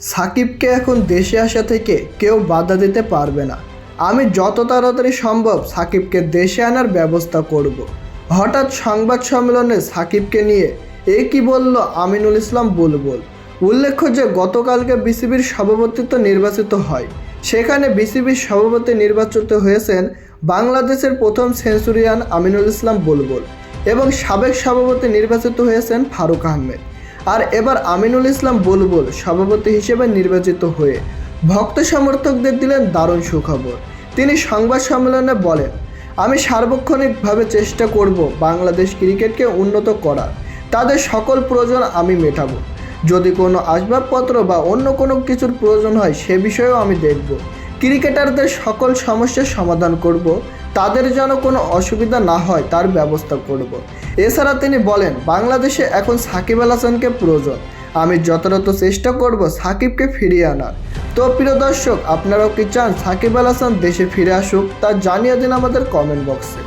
সাকিবকে এখন দেশে আসা থেকে কেউ বাধা দিতে পারবে না। আমি যত তাড়াতাড়ি সম্ভব সাকিবকে দেশে আনার ব্যবস্থা করব। হঠাৎ সংবাদ সম্মেলনে সাকিবকে নিয়ে কি বলল আমিনুল ইসলাম বুলবুল। উল্লেখ্য যে গতকালকে বিসিবির সভাপতিত্ব নির্বাচিত হয়। সেখানে বিসিবির সভাপতি নির্বাচিত হয়েছেন বাংলাদেশের প্রথম সেঞ্চুরিয়ান আমিনুল ইসলাম বুলবুল এবং সাবেক সভাপতি নির্বাচিত হয়েছেন ফারুক আহমেদ। আর এবার আমিনুল ইসলাম বুলবুল সভাপতি হিসেবে নির্বাচিত হয়ে ভক্ত সমর্থকদের দিলেন দারুণ সুখবর। তিনি সংবাদ সম্মেলনে বলেন, আমি সার্বক্ষণিকভাবে চেষ্টা করব বাংলাদেশ ক্রিকেটকে উন্নত করার। তাদের সকল প্রয়োজন আমি মেটাবো। যদি কোনো আসবাবপত্র বা অন্য কোনো কিছুর প্রয়োজন হয় সে বিষয়েও আমি দেখব। ক্রিকেটারদের সকল সমস্যার সমাধান করব। তাদের যেন কোনো অসুবিধা না হয় তার ব্যবস্থা করব। এছাড়া তিনি বলেন, বাংলাদেশে এখন সাকিব আল হাসানকে প্রয়োজন। আমি যথাযথ চেষ্টা করব সাকিবকে ফিরিয়ে আনার। তো প্রিয় দর্শক, আপনারাও কি চান সাকিব আল হাসান দেশে ফিরে আসুক? তা জানিয়ে দিন আমাদের কমেন্ট বক্সে।